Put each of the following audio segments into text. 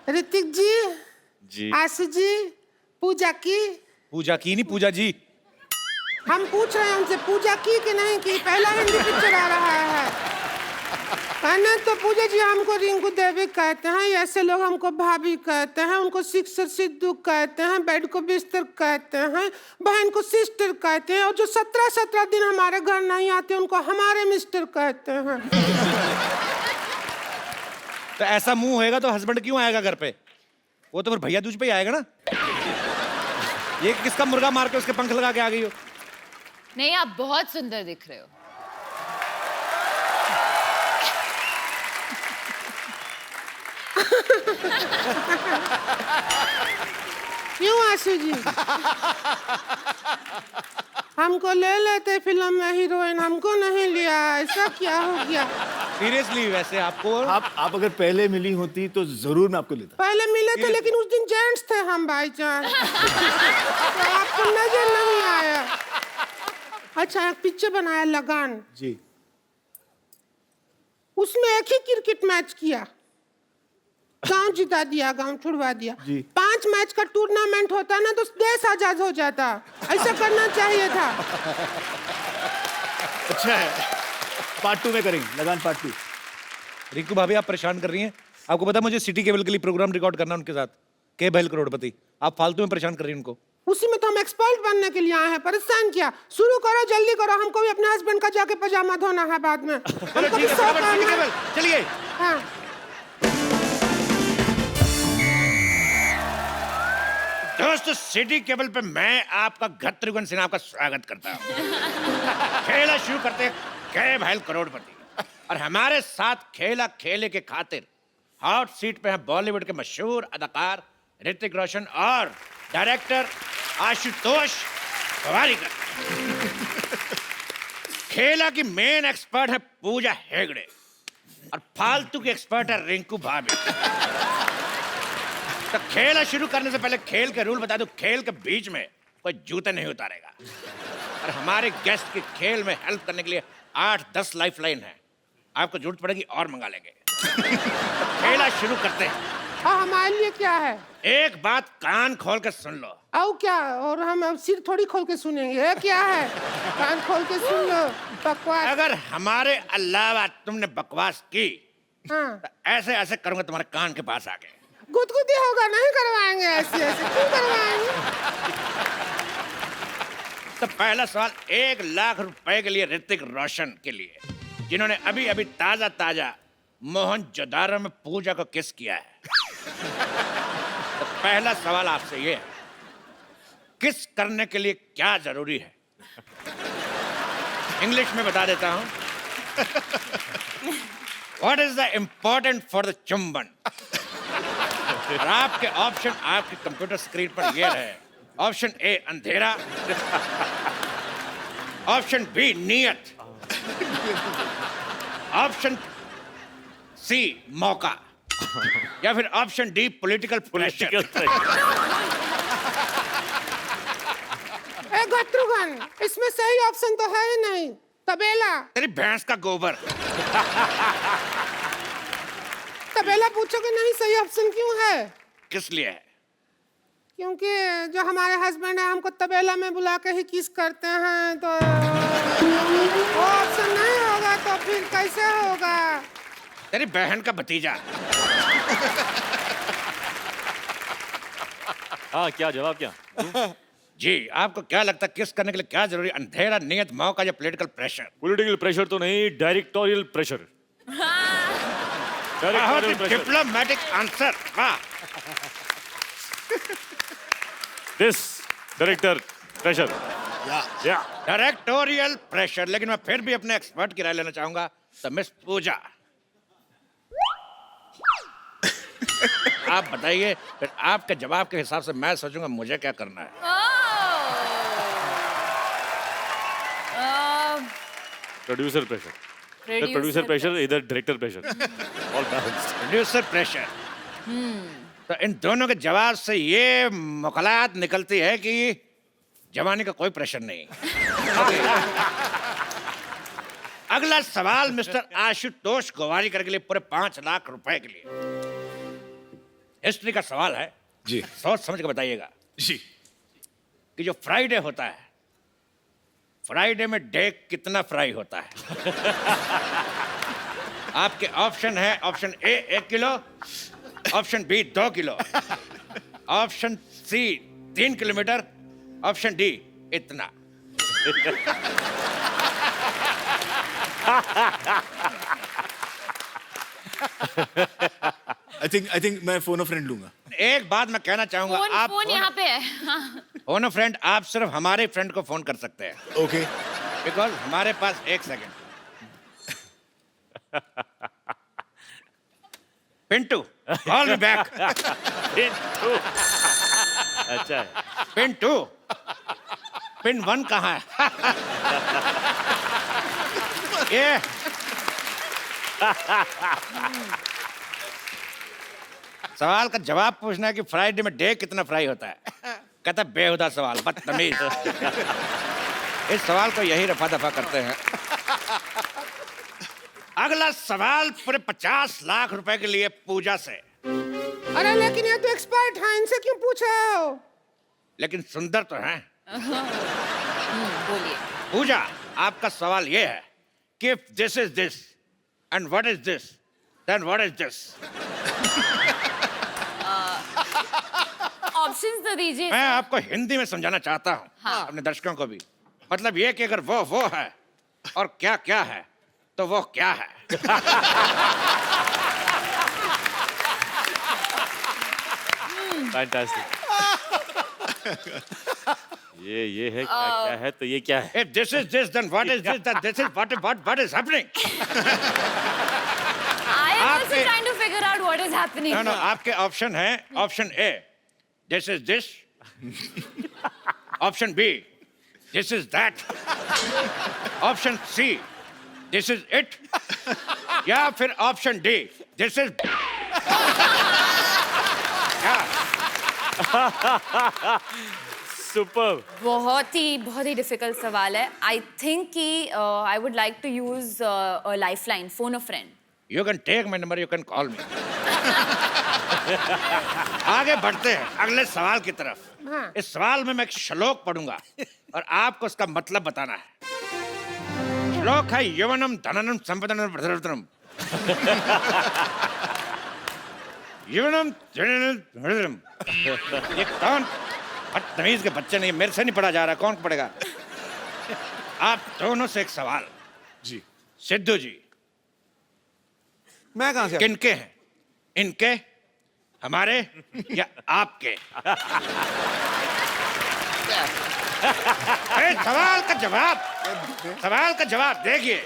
ऋतिक जी, जी आशु जी, पूजा की। पूजा की नहीं, पूजा जी। हम पूछ रहे हैं उनसे पूजा की कि नहीं की। पहला हिंदी पिक्चर आ रहा है। कहना तो पूजा जी हमको रिंकू देवी कहते हैं, ऐसे लोग हमको भाभी कहते हैं, उनको सिक्सर सिद्धू कहते हैं, बेड को बिस्तर कहते हैं, बहन को सिस्टर कहते हैं, और जो 17-17 दिन हमारे घर नहीं आते उनको हमारे मिस्टर कहते हैं। तो ऐसा मुंह होएगा तो हस्बैंड क्यों आएगा घर पे? वो तो फिर भैया दूज पे ही आएगा ना। ये किसका मुर्गा मार के उसके पंख लगा के आ गई हो? नहीं, आप बहुत सुंदर दिख रहे हो। क्यों आशु जी? हमको ले लेते फिल्म में हीरोइन, हमको नहीं लिया, ऐसा क्या हो गया? सीरियसली वैसे आपको आप अगर पहले मिली होती तो जरूर मैं आपको लेता। पहले मिले थे लेकिन उस दिन जेंट्स थे हम भाईजान, तो आपको नजर नहीं आया। अच्छा, एक पिक्चर बनाया लगान जी। उसमें एक ही क्रिकेट मैच किया, गांव जिता दिया, गांव छुड़वा दिया। जी। 5 मैच का टूर्नामेंट होता ना तो देश आजाद हो जाता। ऐसा करना चाहिए था। अच्छा है, पार्ट 2 में करेंगे, लगान पार्ट 2। रिंकू भाभी आप परेशान कर रही हैं। आपको पता है मुझे सिटी केबल के लिए प्रोग्राम रिकॉर्ड करना उनके साथ, के बहल करोड़पति। आप फालतू में परेशान कर रही हैं उनको। उसी में तो हम एक्सपर्ट बनने के लिए आए हैं, परेशान किया। शुरू करो, जल्दी करो, हमको भी अपने हस्बैंड का जाके पजामा धोना है बाद में। हमको भी शौक है। चलिए। हाँ। दोस्तों, सिटी केबल पे मैं आपका गत्रिगुन सिन्हा आपका स्वागत करता हूँ। खेला शुरू करते हैं के बहल करोड़पति, और हमारे साथ खेला खेले के खातिर हॉट सीट पे हैं बॉलीवुड के मशहूर अदाकार ऋतिक रोशन और डायरेक्टर आशुतोष गोवारिकर। खेला की मेन एक्सपर्ट है पूजा हेगड़े और फालतू की एक्सपर्ट है रिंकू भाभी। तो खेला शुरू करने से पहले खेल के रूल बता दूं, खेल के बीच में कोई जूते नहीं उतारेगा, और हमारे गेस्ट की खेल में हेल्प करने के लिए 8-10 लाइफ लाइन है। आपको जरूरत पड़ेगी और मंगा लेंगे। तो खेला शुरू करते हैं। हाँ, हमारे लिए क्या है? एक बात कान खोल के सुन लो। आओ क्या? और हम अब सिर थोड़ी खोल के सुनेंगे। क्या है? कान खोल के सुन लो। बकवास। अगर हमारे अलावा तुमने बकवास की हाँ। तो ऐसे ऐसे करूंगा तुम्हारे कान के पास आके। गुदगुदी होगा, नहीं करवाएंगे ऐसे ऐसे। क्यों करवाएंगे? तो पहला सवाल 1 लाख रुपए के लिए ऋतिक रोशन के लिए, जिन्होंने अभी अभी ताजा ताजा मोहनजोदारो में पूजा को किस किया है। तो पहला सवाल आपसे ये है, किस करने के लिए क्या जरूरी है? इंग्लिश में बता देता हूं। What is the important for the चुंबन? और आपके ऑप्शन आपके कंप्यूटर स्क्रीन पर ये रहे। ऑप्शन ए अंधेरा, ऑप्शन बी नियत, ऑप्शन सी मौका, या फिर ऑप्शन डी पॉलिटिकल प्रेशर। गत्रुगन, इसमें सही ऑप्शन तो है ही नहीं। तबेला। तेरी भैंस का गोबर। तबेला पूछोगे नहीं, सही ऑप्शन क्यों है? किस लिए है? क्योंकि जो हमारे हस्बैंड है हमको तबेला में बुला के ही किस करते हैं, तो वो ऑप्शन नहीं होगा तो फिर कैसे होगा? तेरी बहन का भतीजा। हाँ, क्या जवाब क्या? जी, आपको क्या लगता है किस करने के लिए क्या जरूरी? अंधेरा, नियत, मौका या पॉलिटिकल प्रेशर? पॉलिटिकल प्रेशर तो नहीं, डायरेक्टोरियल प्रेशर। बहुत ही डिप्लोमेटिक आंसर। वाह। This director pressure. या डायरेक्टोरियल प्रेशर। लेकिन मैं फिर भी अपने एक्सपर्ट की राय लेना चाहूंगा। तो मिस पूजा, आप बताइए, फिर आपके जवाब के हिसाब से मैं सोचूंगा मुझे क्या करना है। Producer pressure. प्रोड्यूसर प्रेशर, इधर director pressure. All balanced. Producer pressure. तो इन दोनों के जवाब से ये मुखलात निकलती है कि जवानी का कोई प्रेशर नहीं। अगला सवाल मिस्टर आशुतोष गोवारिकर के लिए पूरे 5 लाख रुपए के लिए। हिस्ट्री का सवाल है, जी सोच समझ के बताइएगा जी। कि जो फ्राइडे होता है, फ्राइडे में डे कितना फ्राई होता है? आपके ऑप्शन है, option A 1 kilo, option B 2 kilo, option C 3 kilometre, option D इतना। आई थिंक मैं फोन ऑफ फ्रेंड लूंगा। एक बात मैं कहना चाहूंगा, फोन आप फोन यहाँ पे है। हाँ। फोन फ्रेंड, आप सिर्फ हमारे फ्रेंड को फोन कर सकते हैं, ओके बिकॉज हमारे पास 1 second. Pintu, call me back. अच्छा है। पिंटू, पिन 1 कहाँ है? ये सवाल का जवाब पूछना है कि फ्राइडे में डे कितना फ्राई होता है। कहता बेहुदा सवाल, बदतमीज। इस सवाल को यही रफा दफा करते हैं। अगला सवाल पूरे 50 लाख रुपए के लिए पूजा से। अरे लेकिन ये तो एक्सपर्ट है, इनसे क्यों पूछ रहे हो? लेकिन सुंदर तो हैं। बोलिए। पूजा, आपका सवाल ये है कि if this is this and what is this, then what is this? Options तो दीजिए। मैं आपको हिंदी में समझाना चाहता हूँ, हाँ। अपने दर्शकों को भी। मतलब ये कि अगर वो है और क्या क्या है, तो वो क्या है? फैंटास्टिक। ये है क्या है, तो ये क्या है? If this is this, then what is this? Then this is what is happening? I am also आपके- trying to figure out what is happening. No, आपके ऑप्शन है, ऑप्शन ए this is this, option B this is that, option C this is it, या फिर option D this is क्या? Super. बहुत ही difficult सवाल है। आई थिंक कि I would like to use lifeline, phone a friend. You can take my number, you can call me. आगे बढ़ते हैं अगले सवाल की तरफ। हाँ। इस सवाल में मैं एक श्लोक पढ़ूंगा और आपको उसका मतलब बताना है। श्लोक है यवनम धननम संपदनम प्रधनम। यवनम धननम प्रधनम। ये कौन बदतमीज के बच्चे नहीं, मेरे से नहीं पढ़ा जा रहा, कौन पढ़ेगा? आप दोनों से एक सवाल। जी सिद्धू जी, मैं कहाँ से? किनके हैं? इनके, हमारे या आपके? सवाल का जवाब देखिए।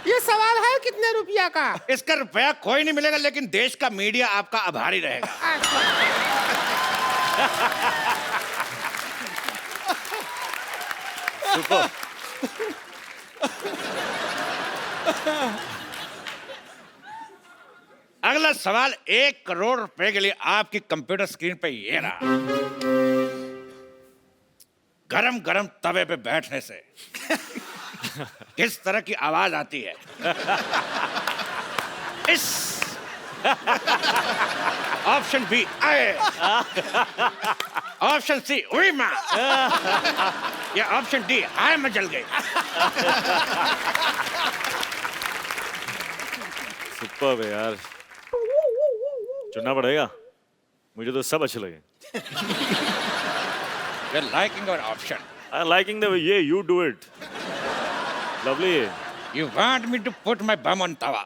ये सवाल है कितने रुपया का? इसका रुपया कोई नहीं मिलेगा, लेकिन देश का मीडिया आपका आभारी रहेगा। सुपर। अगला सवाल 1 करोड़ रुपए के लिए आपकी कंप्यूटर स्क्रीन पे ये रहा। गरम गरम तवे पे बैठने से किस तरह की आवाज आती है? इस ऑप्शन बी आए, ऑप्शन सी उई मां, या ऑप्शन डी हाय मैं जल गई। सुपर है यार, चुनना पड़ेगा। मुझे तो सब अच्छे लगे। You're liking our option. I liking the way you do it. Lovely. You want me to put my bum on tawa?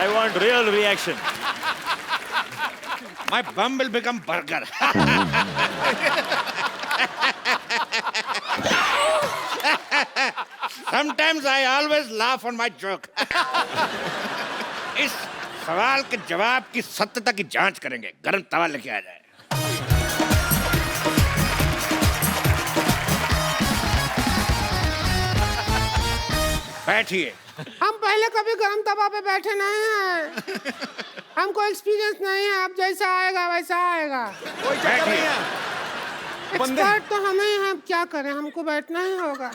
I want real reaction. My bum will become burger. Sometimes I always laugh on my joke. इस सवाल के जवाब की सत्यता की जांच करेंगे। गरम तवा लेके आ जाए। बैठिए। हम पहले कभी गरम तवा पे बैठे नहीं हैं। हमको एक्सपीरियंस नहीं है। अब जैसा आएगा वैसा आएगा। बैठिए। एक्सपर्ट तो हमें हैं, अब क्या करें, हमको बैठना ही होगा।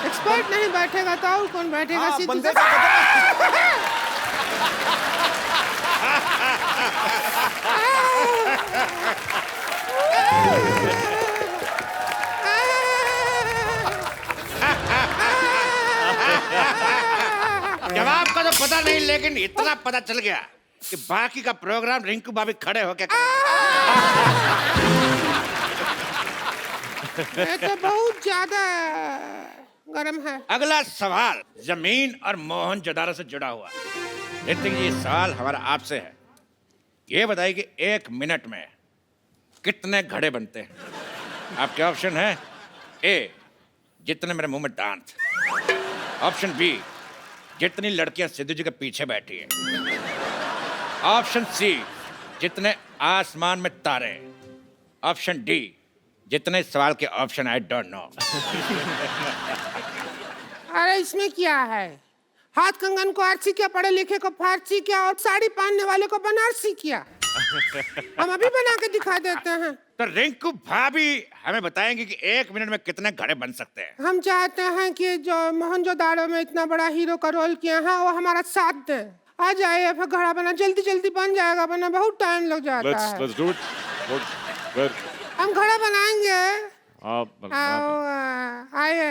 एक्सपर्ट नहीं बैठेगा तो और कौन बैठेगा? हाँ, सीधे बंदे जवाब का तो पता नहीं, लेकिन इतना पता चल गया कि बाकी का प्रोग्राम रिंकू भाभी खड़े होके ये तो बहुत ज्यादा गर्म है। अगला सवाल जमीन और मोहनजोदारो से जुड़ा हुआ। ऋतिक जी, सवाल हमारा आपसे है। ये बताइए कि 1 मिनट में कितने घड़े बनते हैं? आपके ऑप्शन है: ए, जितने मेरे मुंह में दांत। ऑप्शन बी, जितनी लड़कियां सिद्धू जी के पीछे बैठी हैं। ऑप्शन सी, जितने आसमान में तारे। ऑप्शन डी, जितने सवाल के ऑप्शन आई डोंट नो। अरे इसमें क्या है? हाथ कंगन को आरसी किया, पढ़े लिखे को फारसी किया और साड़ी पहनने वाले को बनारसी किया। हम अभी बना के दिखा देते हैं। तो रिंकू भाभी हमें बताएंगे कि 1 मिनट में कितने घड़े बन सकते हैं। हम चाहते हैं कि जो मोहनजोदारो में इतना बड़ा हीरो का रोल किया है वो हमारा साथ दे। आ जाइए, फिर घड़ा बना जल्दी जल्दी बन जाएगा, वरना बहुत टाइम लग जाता है। Let's do it. Where? हम घड़ा बनाएंगे। आप आइए,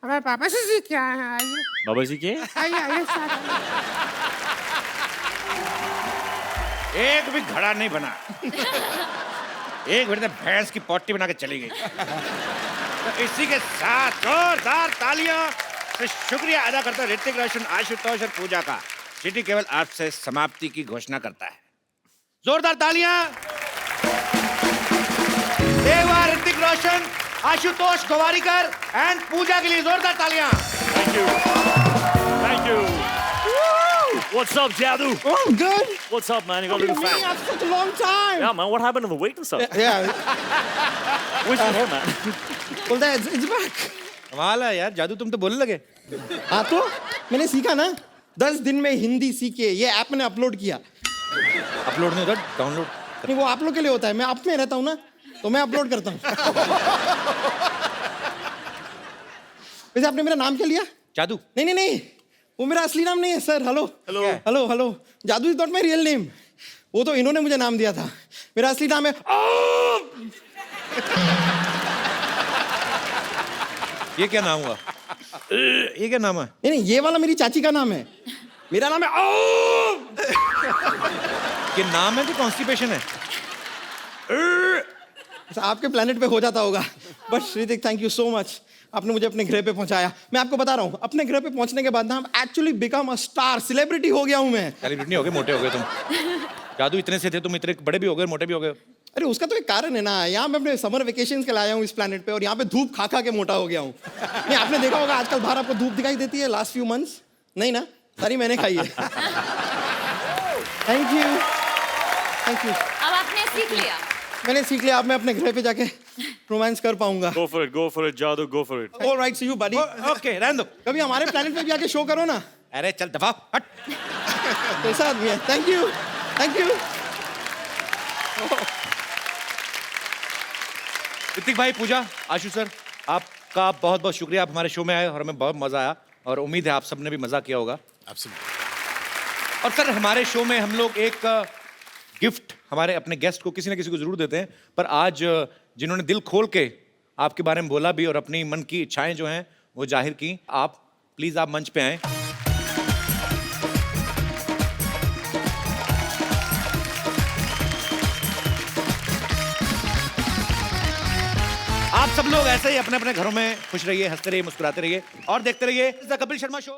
हमारे पापा से सीख के आए हैं। आइए बाबा जी के? आइए आइए साथ। एक भी घड़ा नहीं बना। एक मिनट में भैंस की पोटी बना के चली गई। तो इसी के साथ जोरदार तालियां से शुक्रिया अदा करता हूं ऋतिक रोशन, आशुतोष और पूजा का। सिटी केबल आपसे समाप्ति की घोषणा करता है। जोरदार तालियां एक बार ऋतिक रोशन, आशुतोष गोवारीकर एंड पूजा के लिए। जोरदार तालियां। Thank you. What's up, Jadu? Oh, good. What's up, man? You got a Been little waiting fat. after such a long time. Yeah, man. What happened to the weight and stuff? Yeah. Where's your hair, man? Well, it's back. कमाल है यार, जादू तुम तो बोलने लगे। हाँ तो मैंने सीखा ना, 10 दिन में हिंदी सीखे। ये ऐप मैंने अपलोड किया। अपलोड नहीं होता, डाउनलोड। नहीं, वो आप लोग के लिए होता है। मैं आप में रहता हूँ ना, तो मैं अपलोड करता हूँ। वैसे आपने मेरा नाम क्या लिया? जादू। नहीं नहीं नहीं, वो मेरा असली नाम नहीं है sir. Hello Hello. Hello hello, Jadoo is not my real name. वो तो इन्होंने मुझे नाम दिया था। मेरा असली नाम है ये क्या नाम हुआ? ये क्या नाम है? नहीं नहीं, ये वाला मेरी चाची का नाम है। मेरा नाम है ये नाम है कि कॉन्स्टिपेशन है? आपके प्लेनेट पे हो जाता होगा। But Shritik, thank you so much, आपने मुझे अपने ग्रह पे पहुंचाया। मैं आपको बता रहा हूँ, अपने ग्रह पे पहुंचने के बाद ना, हम actually become a star, celebrity हो गया हूँ मैं। सेलिब्रिटी हो गए, मोटे हो गए तुम। जादू इतने से थे, तुम इतने बड़े भी हो गए, मोटे भी हो गए। अरे उसका तो एक कारण है ना, यहाँ मैं अपने समर वेकेशन के लिए आया हूँ इस प्लेनेट पे, और यहाँ पे धूप खा खा के मोटा हो गया हूँ। नहीं, आपने देखा होगा आजकल बाहर आपको धूप दिखाई देती है लास्ट फ्यू मंथ्स? नहीं ना, सारी मैंने खाई है। Thank you thank you. अब आपने सीख लिया। मैंने सीख लिया, अब मैं अपने ग्रह पे जाके रोमांस कर पाऊंगा। Go for it, Jadu. Go for it. All right, see you buddy. Okay, रहने दो। कभी हमारे प्लेनेट पे भी आके शो करो ना। अरे चल दफा हट। कैसा आदमी है। Thank you thank you. Hrithik भाई, पूजा, आशु सर, आपका बहुत बहुत शुक्रिया। आप हमारे शो में आए और हमें बहुत मजा आया, और उम्मीद है आप सबने भी मजा किया होगा। और सर, हमारे शो में हम लोग एक गिफ्ट हमारे अपने गेस्ट को, किसी न किसी को जरूर देते हैं। पर आज जिन्होंने दिल खोल के आपके बारे में बोला भी और अपनी मन की इच्छाएं जो हैं वो जाहिर की, आप प्लीज आप मंच पे आए। आप सब लोग ऐसे ही अपने अपने घरों में खुश रहिए, हंसते रहिए, मुस्कुराते रहिए और देखते रहिए द कपिल शर्मा शो।